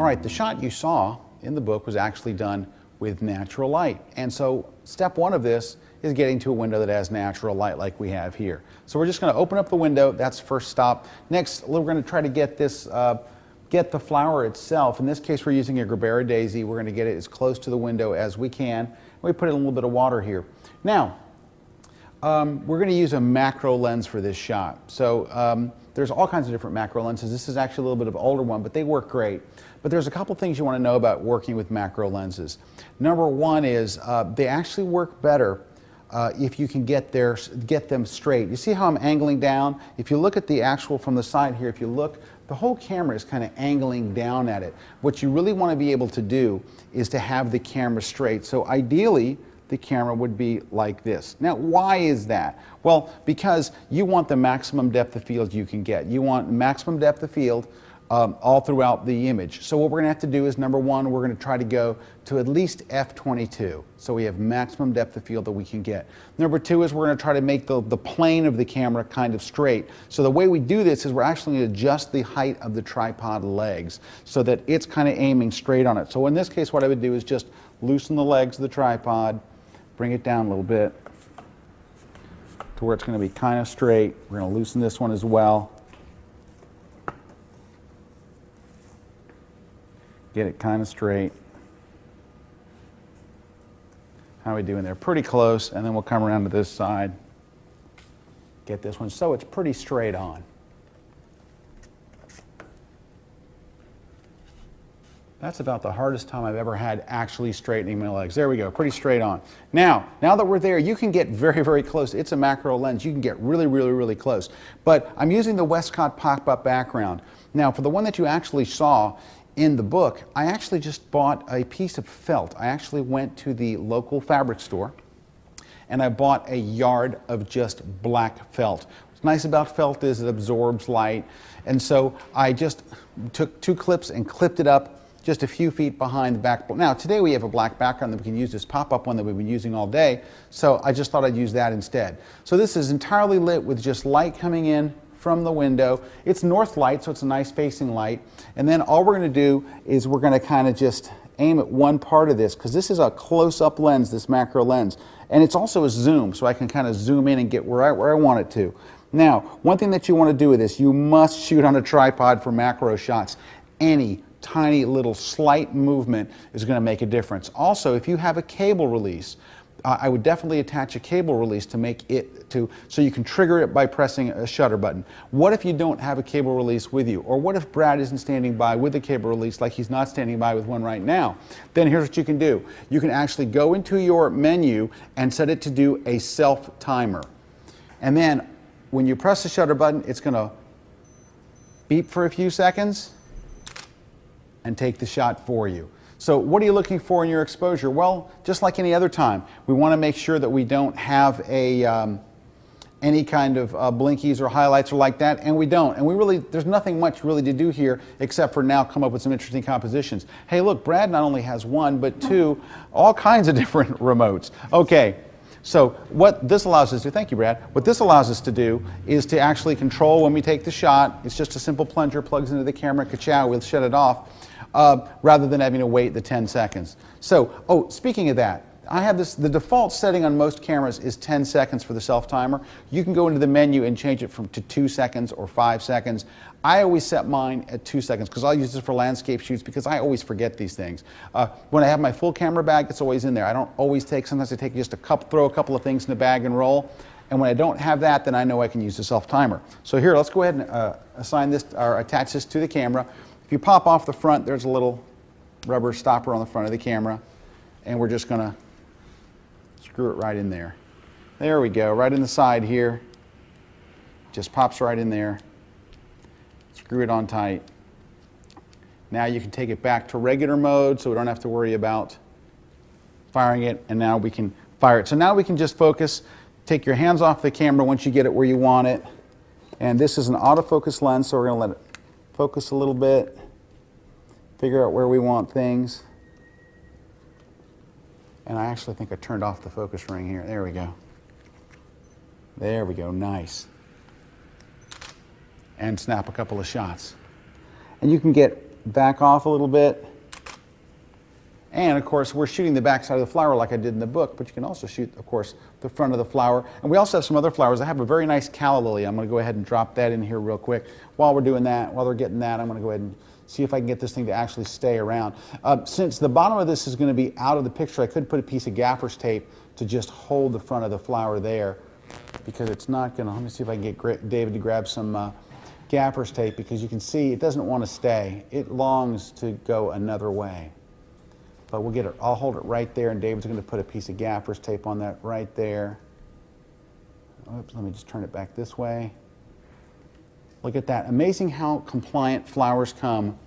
All right, the shot you saw in the book was actually done with natural light. And so step one of this is getting to a window that has natural light like we have here. So we're just going to open up the window. That's the first stop. Next, we're going to try to get this, get the flower itself. In this case, we're using a Gerbera daisy. We're going to get it as close to the window as we can. We put in a little bit of water here. Now, we're going to use a macro lens for this shot. So there's all kinds of different macro lenses. This is actually a little bit of an older one, but they work great. But there's a couple things you want to know about working with macro lenses. Number one is they actually work better if you can get them straight. You see how I'm angling down? If you look at the actual from the side here, if you look, the whole camera is kind of angling down at it. What you really want to be able to do is to have the camera straight. So ideally, the camera would be like this. Now, why is that? Well, because you want the maximum depth of field you can get. You want maximum depth of field all throughout the image. So what we're going to have to do is, number one, we're going to try to go to at least f/22. So we have maximum depth of field that we can get. Number two is we're going to try to make the plane of the camera kind of straight. So the way we do this is we're actually going to adjust the height of the tripod legs so that it's kind of aiming straight on it. So in this case, what I would do is just loosen the legs of the tripod, bring it down a little bit to where it's going to be kind of straight. We're going to loosen this one as well. Get it kind of straight. How are we doing there? Pretty close, and then we'll come around to this side. Get this one so it's pretty straight on. That's about the hardest time I've ever had actually straightening my legs. There we go, pretty straight on. Now that we're there, you can get very, very close. It's a macro lens. You can get really, really, really close. But I'm using the Westcott pop-up background. Now, for the one that you actually saw in the book, I actually just bought a piece of felt. I actually went to the local fabric store and I bought a yard of just black felt. What's nice about felt is it absorbs light. And so I just took 2 clips and clipped it up just a few feet behind the back. Now, today we have a black background that we can use, this pop-up one that we've been using all day, so I just thought I'd use that instead. So this is entirely lit with just light coming in from the window. It's north light, so it's a nice facing light. And then all we're going to do is we're going to kind of just aim at one part of this, because this is a close-up lens, this macro lens. And it's also a zoom, so I can kind of zoom in and get where I want it to. Now, one thing that you want to do with this, you must shoot on a tripod for macro shots. Any tiny little slight movement is going to make a difference. Also, if you have a cable release, I would definitely attach a cable release to make it so you can trigger it by pressing a shutter button. What if you don't have a cable release with you? Or what if Brad isn't standing by with a cable release like he's not standing by with one right now? Then here's what you can do. You can actually go into your menu and set it to do a self timer. And then when you press the shutter button, it's going to beep for a few seconds and take the shot for you. So what are you looking for in your exposure? Well, just like any other time, we want to make sure that we don't have any kind of blinkies or highlights or like that, and we don't. And there's nothing much really to do here except for now come up with some interesting compositions. Hey, look, Brad not only has 1, but 2, all kinds of different remotes. Okay. So what this allows us to do, thank you, Brad, what this allows us to do is to actually control when we take the shot. It's just a simple plunger, plugs into the camera, ka-chow, we'll shut it off, rather than having to wait the 10 seconds. So, speaking of that, I have this, the default setting on most cameras is 10 seconds for the self-timer. You can go into the menu and change it to 2 seconds or 5 seconds. I always set mine at 2 seconds because I'll use this for landscape shoots because I always forget these things. When I have my full camera bag, it's always in there. I don't always sometimes I take just throw a couple of things in the bag and roll. And when I don't have that, then I know I can use the self-timer. So here, let's go ahead and assign this or attach this to the camera. If you pop off the front, there's a little rubber stopper on the front of the camera, and we're just going to screw it right in there. There we go, right in the side here. Just pops right in there. Screw it on tight. Now you can take it back to regular mode so we don't have to worry about firing it, and now we can fire it. So now we can just focus. Take your hands off the camera once you get it where you want it. And this is an autofocus lens, so we're going to let it focus a little bit, figure out where we want things. And I actually think I turned off the focus ring here. There we go. There we go, nice. And snap a couple of shots. And you can get back off a little bit. And of course, we're shooting the back side of the flower like I did in the book, but you can also shoot, of course, the front of the flower. And we also have some other flowers. I have a very nice calla lily. I'm going to go ahead and drop that in here real quick. While we're doing that, while they're getting that, I'm going to go ahead and see if I can get this thing to actually stay around. Since the bottom of this is going to be out of the picture, I could put a piece of gaffer's tape to just hold the front of the flower there, because it's not going to, let me see if I can get David to grab some gaffer's tape, because you can see it doesn't want to stay. It longs to go another way. But we'll get it, I'll hold it right there, and David's going to put a piece of gaffer's tape on that right there. Oops, let me just turn it back this way. Look at that. Amazing how compliant flowers come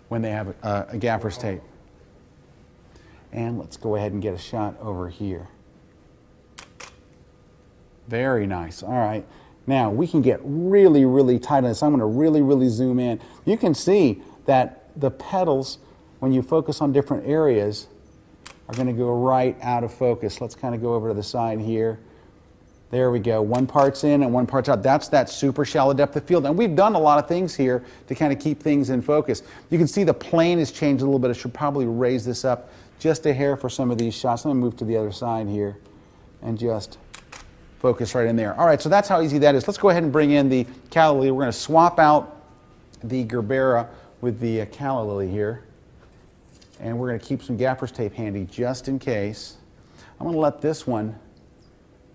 when they have a gaffer's tape. And let's go ahead and get a shot over here. Very nice. All right. Now we can get really, really tight on this. I'm going to really, really zoom in. You can see that the petals, when you focus on different areas, are going to go right out of focus. Let's kind of go over to the side here. There we go. One part's in and one part's out. That's that super shallow depth of field. And we've done a lot of things here to kind of keep things in focus. You can see the plane has changed a little bit. I should probably raise this up just a hair for some of these shots. Let me move to the other side here and just focus right in there. All right, so that's how easy that is. Let's go ahead and bring in the calla lily. We're going to swap out the gerbera with the calla lily here. And we're going to keep some gaffer's tape handy just in case. I'm going to let this one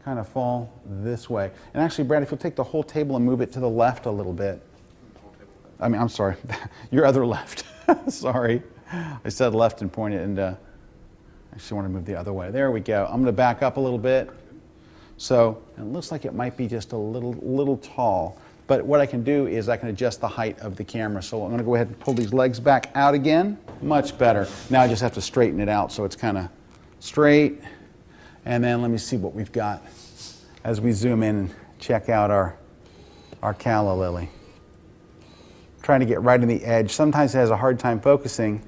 kind of fall this way. And actually, Brad, if you'll take the whole table and move it to the left a little bit. I mean, I'm sorry, your other left. Sorry. I said left and pointed, and I actually want to move the other way. There we go. I'm going to back up a little bit. So it looks like it might be just a little tall. But what I can do is I can adjust the height of the camera. So I'm going to go ahead and pull these legs back out again. Much better. Now I just have to straighten it out so it's kind of straight. And then let me see what we've got as we zoom in and check out our calla lily. Trying to get right on the edge. Sometimes it has a hard time focusing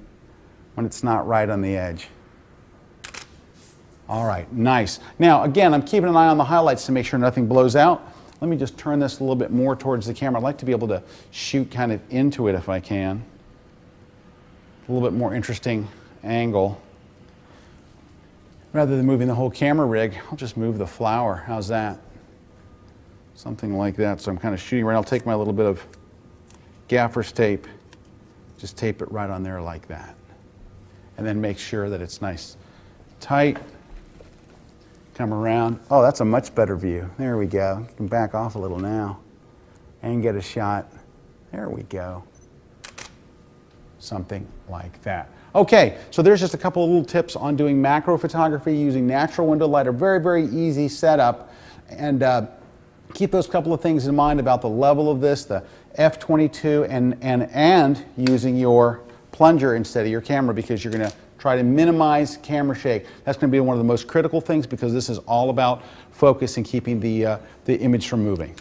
when it's not right on the edge. All right, nice. Now again, I'm keeping an eye on the highlights to make sure nothing blows out. Let me just turn this a little bit more towards the camera. I'd like to be able to shoot kind of into it if I can. A little bit more interesting angle. Rather than moving the whole camera rig, I'll just move the flower. How's that? Something like that. So I'm kind of shooting right. I'll take my little bit of gaffer's tape, just tape it right on there like that. And then make sure that it's nice, tight. Come around. Oh, that's a much better view. There we go. You can back off a little now and get a shot. There we go. Something like that. Okay, so there's just a couple of little tips on doing macro photography using natural window light. A very, very easy setup. And keep those couple of things in mind about the level of this, the f/22, and using your plunger instead of your camera, because you're going to try to minimize camera shake. That's going to be one of the most critical things, because this is all about focus and keeping the image from moving.